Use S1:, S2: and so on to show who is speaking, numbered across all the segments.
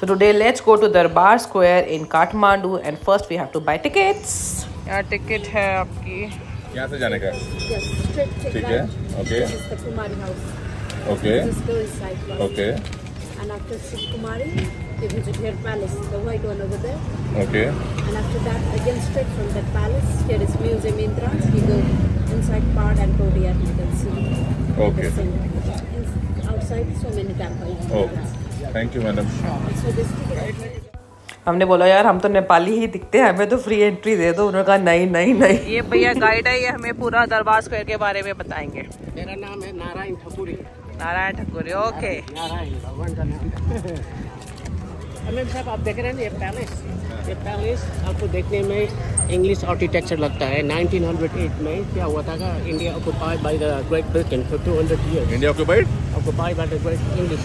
S1: So today let's go to Darbar Square in Kathmandu and first we have to buy tickets. यहाँ ticket है आपकी
S2: यहाँ से जाने का ठीक है okay okay okay
S3: and after Shivkumari you visit here palace, the white one over there.
S2: Okay.
S3: And after that again straight from that palace here is museum entrance. You go inside part and courtyard, you can see.
S2: Okay.
S3: Outside so many temples.
S2: Oh, thank you madam.
S3: So this ticket
S1: हमने बोला यार हम तो नेपाली ही दिखते हैं, हमें तो free entry दे दो। उन्होंने कहा नहीं नहीं नहीं। ये भैया गाइड है, ये हमें पूरा दरबार स्क्वायर के बारे में बताएंगे।
S4: मेरा नाम है नारायण ठकुरी।
S1: नारायण ठकुरी, ओके।
S4: नारायण भगवान का नाम। साहब आप देख रहे हैं ये पैलेस आपको देखने में इंग्लिश आर्किटेक्चर लगता है। 1908 में क्या हुआ था का India occupied by the great Britain for 200 years.
S2: India occupied
S4: by the great English.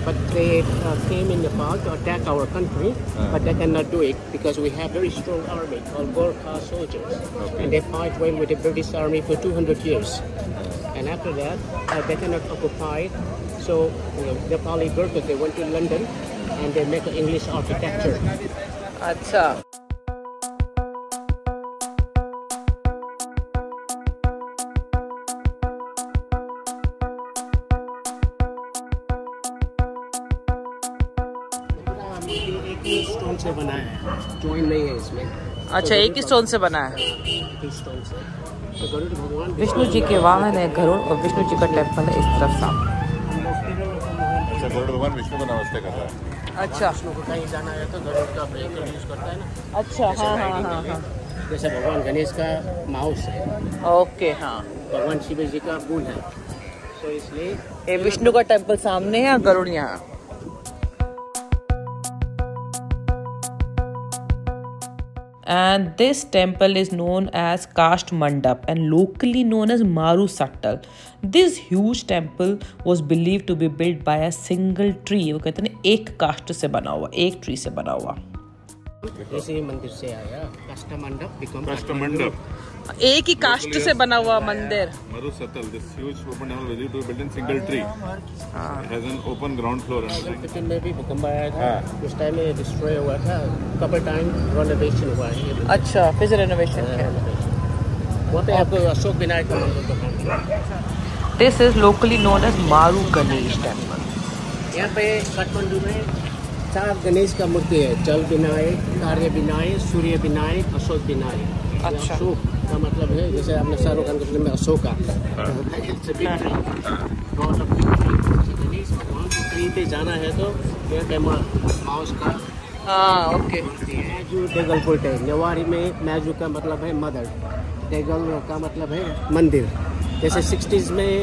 S4: But they came in Nepal to attack our country, but they cannot do it because we have very strong army called Gorkha soldiers, and they fight well with the British army for 200 years. And after that, they cannot occupy. So the Nepali Gurkhas, they went to London and they make English architecture.
S1: अच्छा।
S4: Stone से बना है, join नहीं है इसमें।
S1: अच्छा, एक ही stone से बना है।
S4: स्टोन से तो गरुड़ भगवान
S1: विष्णु जी के वाहन है गरुड़, और विष्णु जी का टेम्पल है इस तरफ सामने।
S2: अच्छा, गरुड़ भगवान विष्णु को नमस्ते कर रहा है।
S1: अच्छा,
S4: विष्णु को कहीं जाना है तो गरुड़ का व्हीकल यूज करता है ना।
S1: अच्छा, हाँ हाँ हाँ हाँ।
S4: जैसे भगवान गणेश का माउस है।
S1: ओके, हाँ।
S4: भगवान शिव जी का बुल है, तो इसलिए
S1: ये विष्णु का टेम्पल सामने है, गरुड़ यहाँ। And this temple is known as Kast Mandap and locally known as Maru Sattal. This huge temple was believed to be built by a single tree. वो कहते हैं एक काष्ठ से बना हुआ, एक ट्री से बना हुआ।
S4: इसी मंदिर से आया काष्ठ मंडप।
S2: काष्ठ मंडप
S1: एक ही काष्ठ से बना हुआ मंदिर।
S2: Maru Sattal, this huge open temple was built in single tree. It has an open ground floor.
S4: 2015 में भी भूकंप आया था, उस टाइम में डिस्ट्रॉय हुआ था, कपल टाइम रेनोवेशन हुआ है।
S1: अच्छा, फिर रेनोवेशन किया।
S4: वहाँ पे आपको अशोक विनायक का मंदिर दिखाएंगे।
S1: This is locally known as Maru Ganesh temple.
S4: यहाँ पे काठमांडू में 4 गणेश का मूर्ति है, जल विनायक, कार्य विनायक, सूर्य विनायक, अशोक विनायक।
S1: अच्छा,
S4: अशोक का मतलब है जैसे आपने शाहरुख खान के फिल्म में अशोका, गणेश भगवान को कहीं पे जाना है तो यहाँ पे माउस का
S1: हाँ, ओके।
S4: मैजू डेगल बोलते हैं। नेवारी में मैजू का मतलब है मदर, डेगल का मतलब है मंदिर। जैसे 60s में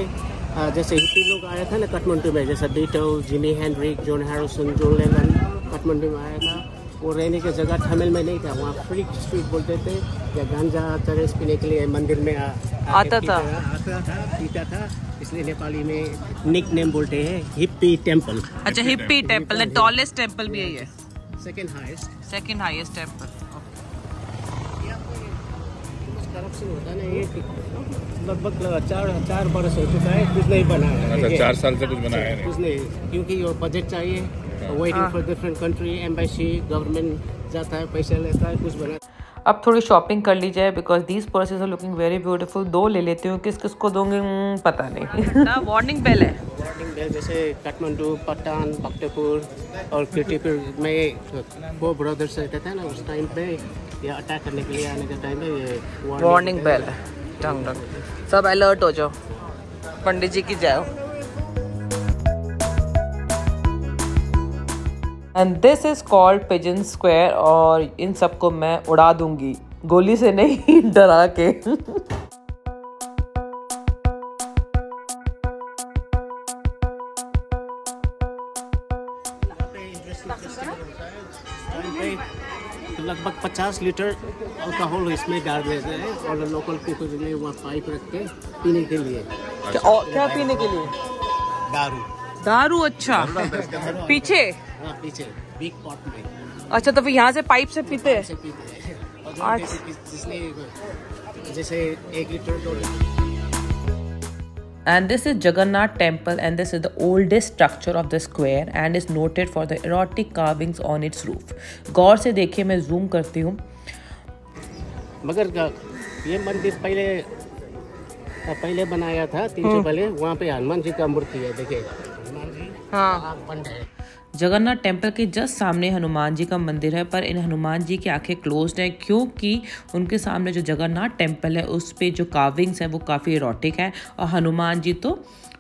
S4: जैसे हिप्पी लोग आया था ना काठमांडू में, जैसे Beatles, Jimmy Hendrick, John Harrison, John Lennon Kathmandu में आया था। वो रहने की जगह ठमेल में नहीं था, वहाँ फ्री स्ट्रीट बोलते थे, या गांजा चरस पीने के लिए मंदिर में आता था, पीता था। इसलिए नेपाली में निक नेम बोलते हैं हिप्पी टेम्पल।
S1: अच्छा, hippie temple, the tallest temple भी है ये।
S4: Second highest temple. करप्शन होता है ना, ये लगभग 4 बरस हो चुका है, कुछ नहीं बना है।
S2: 4 साल से कुछ बनाया नहीं,
S4: कुछ नहीं, क्योंकि वो बजट चाहिए, waiting for different country, embassy, government जाता है, पैसा लेता है, कुछ बना।
S1: अब थोड़ी शॉपिंग कर ली जाए, because these purses are looking very beautiful. 2 ले लेती हूँ, किस किस को दूंगी पता नहीं। वार्निंग बेल है,
S4: वार्निंग बेल। जैसे काठमांडू, पठान, भक्तपुर और कीर्तिपुर में 4 ब्रदर्स रहते थे ना, उस टाइम पे या अटैक करने के लिए आने के टाइम में ये
S1: वार्निंग बेल है। ढंग सब अलर्ट हो जाओ, पंडित जी की जाओ। And this is called pigeon square, और इन सबको मैं उड़ा दूंगी, गोली से नहीं, डरा के।
S4: लगभग 50 लीटर अल्कोहल इसमें डाल देते हैं, और लोकल पीपल के लिए वहाँ पाइप रख के पीने के लिए।
S1: क्या पीने के लिए? दारू। अच्छा, पीछे?
S4: हाँ, पीछे बिग पॉट में।
S1: अच्छा, तो फिर यहाँ से पाइप से पीते हैं।
S4: जैसे 1 litre 2 litre.
S1: And this is Jagannath temple, and this is the oldest structure of the square and is noted for the erotic carvings on its roof. गौर से देखिए, मैं zoom करती हूँ.
S4: मगर ये मंदिर पहले बनाया था 300 पहले. वहाँ पे हनुमान जी का मूर्ति है, देखिए हनुमान जी. हाँ, बंद है.
S1: जगन्नाथ टेम्पल के जस्ट सामने हनुमान जी का मंदिर है, पर इन हनुमान जी की आंखें क्लोज्ड हैं क्योंकि उनके सामने जो जगन्नाथ टेम्पल है उस पे जो कार्विंग्स हैं वो काफ़ी इरोटिक हैं और हनुमान जी तो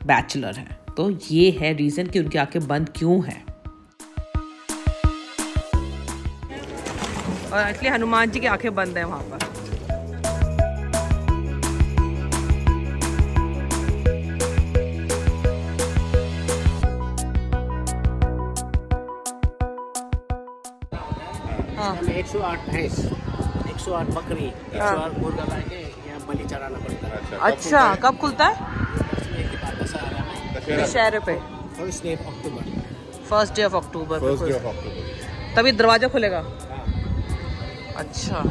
S1: बैचलर हैं. तो ये है रीज़न कि उनकी आंखें बंद क्यों हैं. और इसलिए हनुमान जी की आंखें बंद हैं वहाँ पर.
S4: हाँ. 108 भैंस, 108 बकरी, 108 मुर्गा लाके यहाँ बलि चढ़ाना पड़ता है.
S1: अच्छा, कब खुलता है? दशहरे पे.
S4: First day of October.
S1: तभी दरवाजा खुलेगा. अच्छा.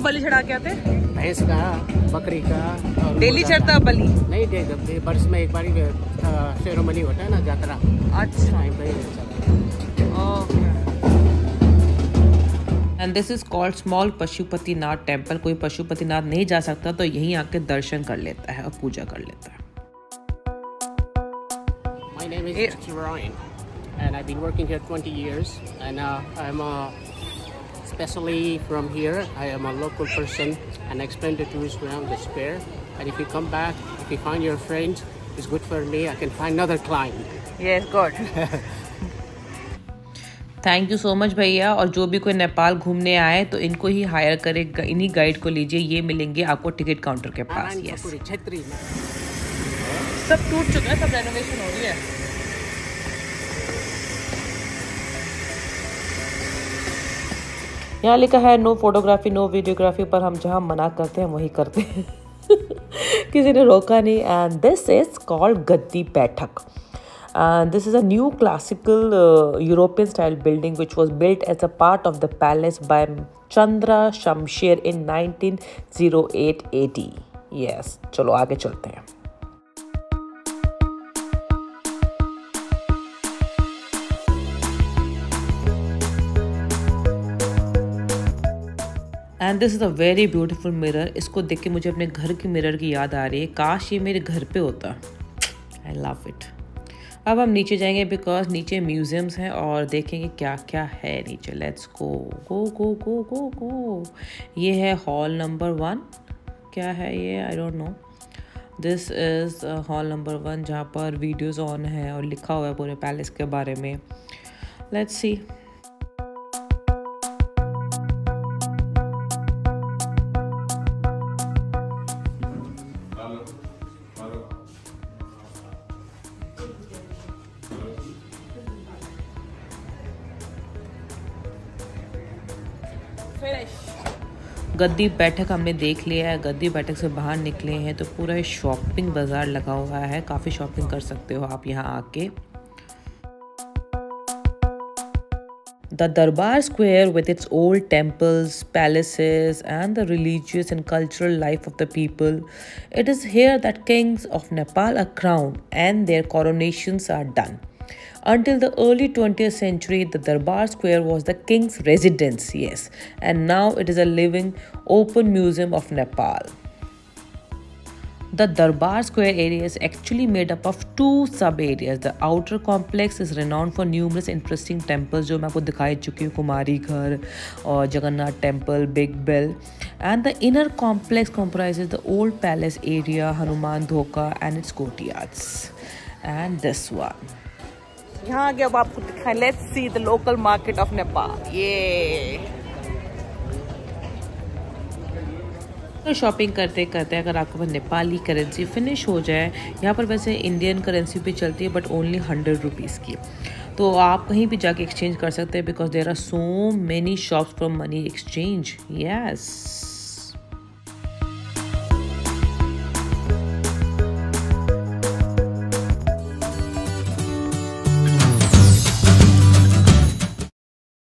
S1: बलि चढ़ा के आते?
S4: भैंस का, बकरी का.
S1: डेली चढ़ता बलि?
S4: नहीं, डेली, वर्ष में एक बार सेरेमनी होता है ना, यात्रा.
S1: अच्छा. And this is called small Pashupatinath temple. कोई पशुपतिनाथ नहीं जा सकता तो यहीं आके दर्शन कर लेता है और पूजा कर लेता है.
S4: My name is Ryan and I've been working here 20 years and I'm especially from here. I am a local person and I explain to tourists around the square. And if you come back, if you find your friends, it's good for me. I can find another client.
S1: Yes, good. Thank you so much भैया. और जो भी कोई नेपाल घूमने आए तो इनको ही higher करे, इन्हीं गाइड को लीजिए. ये मिलेंगे आपको टिकट काउंटर के पास. यस. सब टूट चुका है, सब रेनोवेशन हो रही है. यहाँ लिखा है नो फोटोग्राफी नो वीडियोग्राफी, पर हम जहाँ मना करते हैं वही करते हैं. किसी ने रोका नहीं. एंड दिस इज कॉल्ड गद्दी बैठक. This is a new classical European style building which was built as a part of the palace by Chandra Shamsher in 1908 AD. Yes, चलो आगे चलते हैं. And this is a very beautiful mirror. इसको देख के मुझे अपने घर के मिरर की याद आ रही है. काश ये मेरे घर पे होता. I love it. अब हम नीचे जाएंगे बिकॉज नीचे म्यूजियम्स हैं और देखेंगे क्या क्या है नीचे. लेट्स गो गो गो गो गो गो. ये है हॉल नंबर 1. क्या है ये? I don't know. This is hall number 1 जहाँ पर वीडियोज़ ऑन है और लिखा हुआ है पूरे पैलेस के बारे में. Let's see. गद्दी बैठक हमने देख लिया है. गद्दी बैठक से बाहर निकले हैं तो पूरा शॉपिंग बाजार लगा हुआ है. काफ़ी शॉपिंग कर सकते हो आप यहाँ आके. The Darbar Square, with its old temples, palaces, and the religious and cultural life of the people, it is here that kings of Nepal are crowned and their coronations are done. Until the early 20th century, the Darbar Square was the king's residence, yes, and now it is a living, open museum of Nepal. The Darbar Square area is actually made up of 2 sub-areas. The outer complex is renowned for numerous interesting temples, जो मैं आपको दिखाई चुकी हूँ, कुमारी घर और Jagannath temple, big bell. And the inner complex comprises the old palace area, Hanuman Dhoka and its courtyards. And this one. यहाँ आगे अब आपको दिखाएं, let's see the local market of Nepal. ये शॉपिंग करते करते अगर आपके पास नेपाली करेंसी फिनिश हो जाए, यहाँ पर वैसे इंडियन करेंसी भी चलती है बट ओनली 100 रुपीज़ की, तो आप कहीं भी जाके एक्सचेंज कर सकते हैं because there are so many shops for money exchange. Yes